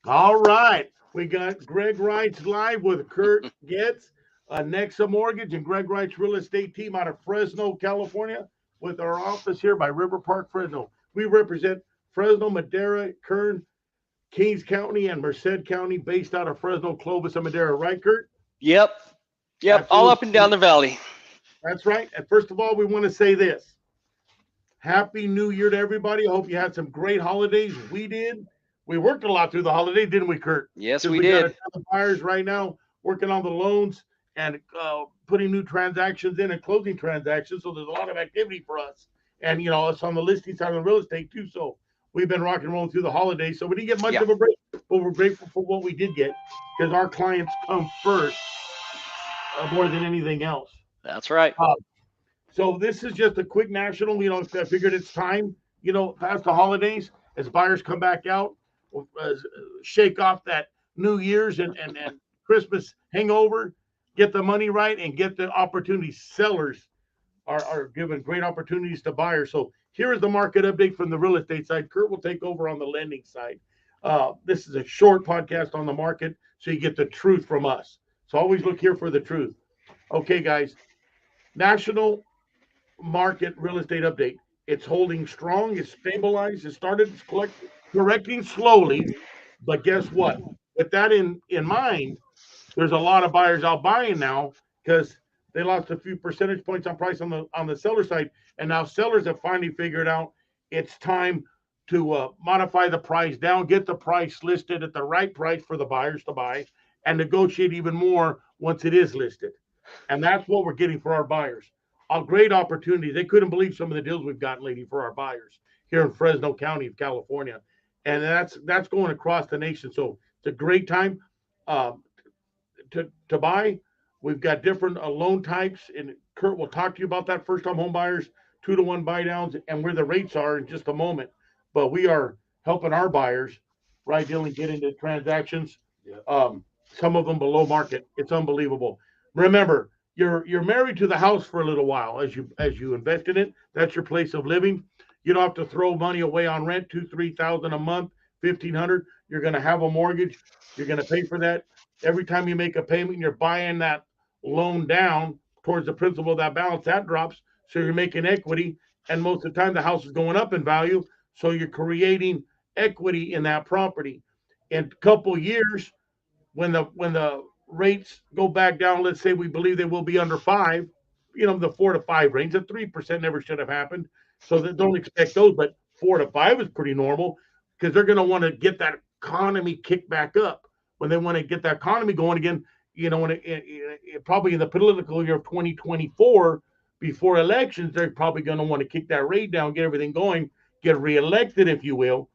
All right. We got Greg Reitz live with Kurt Getz, Nexa Mortgage, and Greg Reitz Real Estate Team out of Fresno, California, with our office here by River Park, Fresno. We represent Fresno, Madera, Kern, Kings County, and Merced County, based out of Fresno, Clovis, and Madera. Right, Kurt? Yep. All up and down the valley. That's right. And first of all, we want to say this. Happy New Year to everybody. I hope you had some great holidays. We did. We worked a lot through the holiday, didn't we, Kurt? Yes, we did. Got a ton of buyers right now working on the loans and putting new transactions in and closing transactions. So there's a lot of activity for us. And, you know, it's on the listing side of the real estate, too. So we've been rock and rolling through the holidays. So we didn't get much of a break, but we're grateful for what we did get because our clients come first more than anything else. That's right. So this is just a quick national. You know, I figured it's time, you know, past the holidays, as buyers come back out, shake off that New Year's and Christmas hangover, get the money right, and get the opportunities. Sellers are given great opportunities to buyers. So here is the market update from the real estate side. Kurt will take over on the lending side. This is a short podcast on the market, so you get the truth from us. So always look here for the truth. Okay, guys, national market real estate update. It's holding strong. It's stabilized. It started correcting slowly, but guess what? With that in mind, there's a lot of buyers out buying now because they lost a few percentage points on price on the seller side, and now sellers have finally figured out it's time to modify the price down, get the price listed at the right price for the buyers to buy, and negotiate even more once it is listed. And that's what we're getting for our buyers. A great opportunity. They couldn't believe some of the deals we've gotten lately for our buyers here in Fresno County of California. And that's going across the nation. So it's a great time to buy. We've got different loan types, and Kurt will talk to you about that. First-time home buyers, 2-to-1 buy downs, and where the rates are in just a moment. But we are helping our buyers, right, dealing, get into transactions. Yeah. Some of them below market. It's unbelievable. Remember, you're married to the house for a little while as you invest in it. That's your place of living. You don't have to throw money away on rent, $2,000-3,000 a month, $1,500. You're going to have a mortgage. You're going to pay for that. Every time you make a payment, you're buying that loan down towards the principal of that balance. That drops, so you're making equity. And most of the time, the house is going up in value, so you're creating equity in that property. In a couple years, when the rates go back down, let's say we believe they will be under 5, you know, the 4 to 5 range. The 3% never should have happened, so don't expect those. But 4 to 5 is pretty normal because they're going to want to get that economy kicked back up. When they want to get that economy going again, you know, when it probably in the political year of 2024, before elections, they're probably going to want to kick that rate down, get everything going, get reelected, if you will,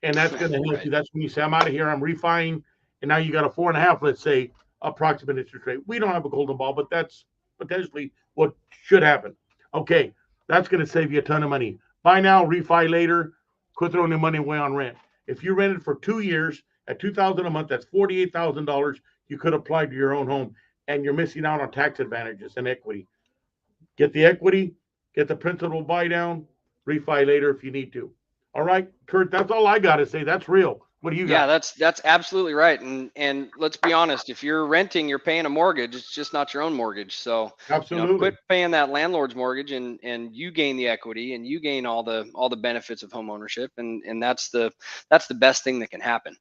and that's going to help you. That's when you say, I'm out of here, I'm refining, and now you got a 4.5, let's say, approximate interest rate. We don't have a golden ball, but that's potentially what should happen. Okay, that's going to save you a ton of money. Buy now, refi later, quit throwing your money away on rent. If you rented for 2 years at $2,000 a month, that's $48,000 you could apply to your own home, and you're missing out on tax advantages and equity. Get the equity, get the principal buy down, refi later if you need to. All right, Kurt, that's all I got to say. That's real. What do you got? Yeah, that's absolutely right. And let's be honest, if you're renting, you're paying a mortgage. It's just not your own mortgage. So absolutely, you know, quit paying that landlord's mortgage, and you gain the equity, and you gain all the benefits of home ownership, and that's the best thing that can happen.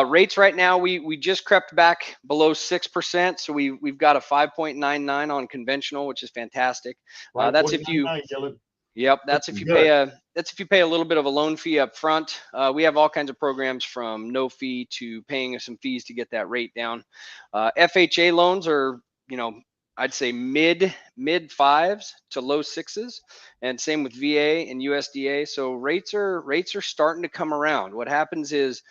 Rates right now, we just crept back below 6%, so we've got a 5.99 on conventional, which is fantastic. That's if you. Yep, that's if you pay a little bit of a loan fee up front. We have all kinds of programs from no fee to paying some fees to get that rate down. FHA loans are, you know, I'd say mid 5s to low 6s, and same with VA and USDA. So rates are starting to come around. What happens is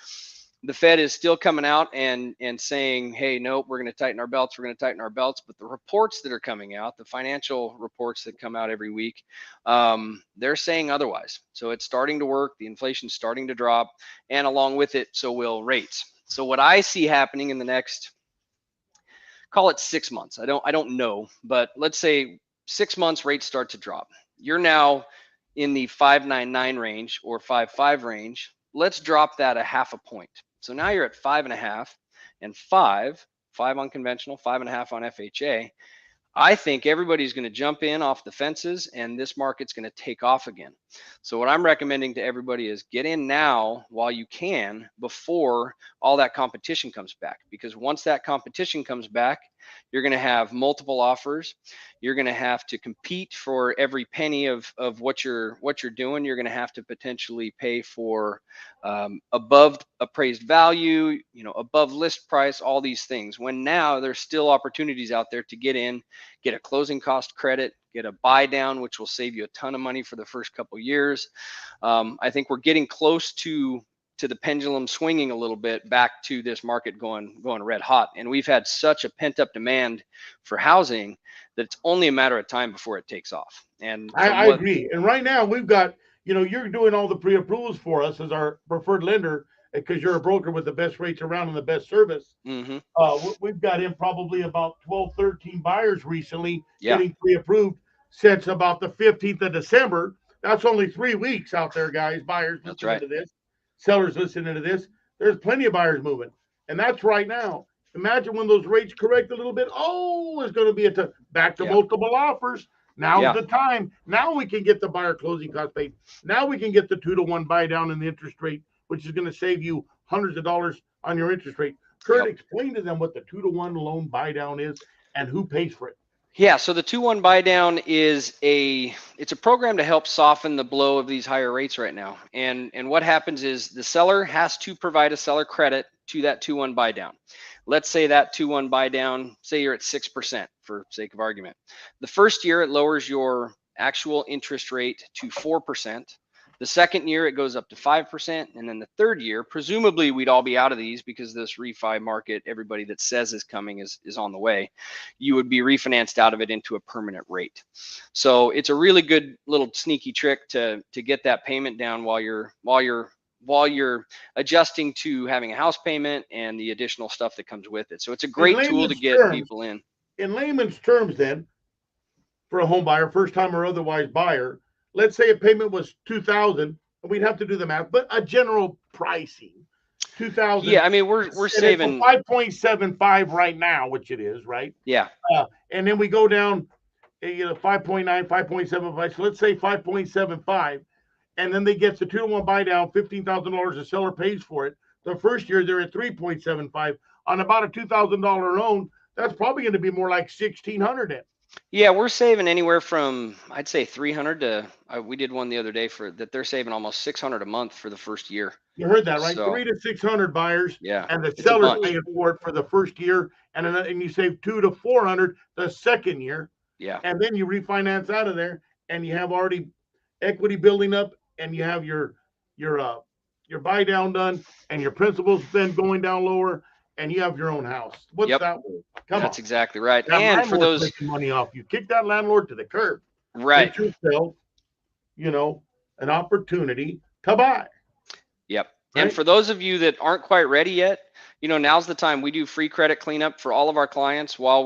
the Fed is still coming out and saying, hey, nope, we're going to tighten our belts. We're going to tighten our belts. But the reports that are coming out, the financial reports that come out every week, they're saying otherwise. So it's starting to work. The inflation's starting to drop, and along with it, so will rates. So what I see happening in the next, call it 6 months. I don't know, but let's say 6 months, rates start to drop. You're now in the 5.99 range or 5.5 range. Let's drop that a half a point. So now you're at 5.5 and 5 on conventional, 5.5 on FHA. I think everybody's going to jump in off the fences and this market's going to take off again. So what I'm recommending to everybody is get in now while you can before all that competition comes back, because once that competition comes back, you're going to have multiple offers. You're going to have to compete for every penny of what you're doing. You're going to have to potentially pay for above appraised value, above list price, all these things. When now there's still opportunities out there to get in, get a closing cost credit, get a buy down, which will save you a ton of money for the first couple years. I think we're getting close to the pendulum swinging a little bit back to this market going red hot. And we've had such a pent up demand for housing that it's only a matter of time before it takes off. And I agree. And right now we've got, you're doing all the pre-approvals for us as our preferred lender because you're a broker with the best rates around and the best service. Mm-hmm. We've got in probably about 12, 13 buyers recently getting pre-approved since about the 15th of December. That's only 3 weeks out there, guys. Buyers listening to this, sellers listening to this. There's plenty of buyers moving. And that's right now. Imagine when those rates correct a little bit. Oh, it's going to be back to multiple offers. Now's the time. Now we can get the buyer closing cost paid. Now we can get the 2-to-1 buy down in the interest rate, which is going to save you hundreds of dollars on your interest rate. Kurt, explain to them what the 2-to-1 loan buy down is and who pays for it. Yeah, so the 2-1 buy down is it's a program to help soften the blow of these higher rates right now. And what happens is the seller has to provide a seller credit to that 2-1 buy down. Let's say that 2-1 buy down, say you're at 6% for sake of argument. The first year it lowers your actual interest rate to 4%. The second year it goes up to 5%, and then the third year, presumably we'd all be out of these because this refi market, everybody that says is coming is on the way. You would be refinanced out of it into a permanent rate. So it's a really good little sneaky trick to get that payment down while you're adjusting to having a house payment and the additional stuff that comes with it. So it's a great tool to get people in. In layman's terms, then, for a home buyer, first time or otherwise buyer, let's say a payment was $2,000, and we'd have to do the math, but a general pricing, $2,000. Yeah, I mean we're saving 5.75 right now, which it is, right? Yeah. And then we go down, 5.9, 5.75. So let's say 5.75, and then they get the 2-to-1 buy down, $15,000. The seller pays for it. The first year they're at 3.75 on about a $2,000 loan. That's probably going to be more like $1,600 in. Yeah, we're saving anywhere from, I'd say 300 to, we did one the other day for that. They're saving almost 600 a month for the first year. You heard that, right? So, 300 to 600 buyers. Yeah. And the seller's paying for it for the first year. And you save 200 to 400 the second year. Yeah. And then you refinance out of there and you have already equity building up and you have your buy down done and your principal's been going down lower and you have your own house. What's that way? That's exactly right. That and for those making money off, you kick that landlord to the curb. Right. Get yourself, an opportunity to buy. Yep. Right? And for those of you that aren't quite ready yet, now's the time. We do free credit cleanup for all of our clients while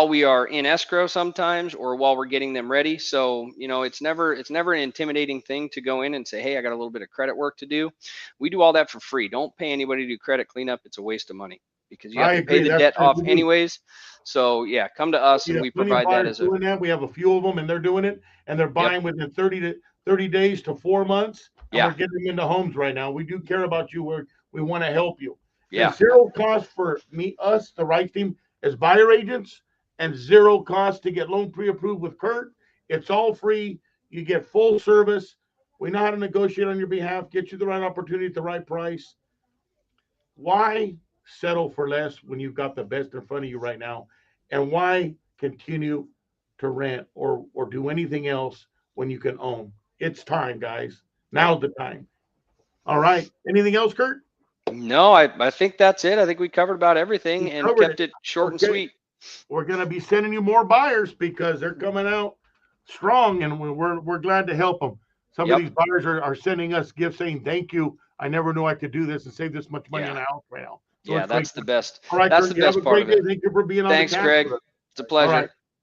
we are in escrow sometimes or while we're getting them ready. So, it's never an intimidating thing to go in and say, hey, I got a little bit of credit work to do. We do all that for free. Don't pay anybody to do credit cleanup. It's a waste of money because you have to pay the debt off anyways. So yeah, come to us and we provide that as doing that. We have a few of them and they're doing it and they're buying within 30 days to 4 months. And we're getting into homes right now. We do care about you. We want to help you. Yeah. Zero cost for us, the right team, as buyer agents, and zero cost to get loan pre-approved with Kurt. It's all free. You get full service. We know how to negotiate on your behalf, get you the right opportunity at the right price. Why settle for less when you've got the best in front of you right now? And why continue to rent or do anything else when you can own? It's time, guys. Now's the time. All right. Anything else, Kurt? No, I think that's it. I think we covered about everything and kept it short and sweet. We're going to be sending you more buyers because they're coming out strong and we're glad to help them. Some of these buyers are sending us gifts saying, thank you. I never knew I could do this and save this much money on a house right now. So that's the best. All right, that's Kurt, the best part of it. Thank you for being on the cast. Thanks, Greg. It's a pleasure.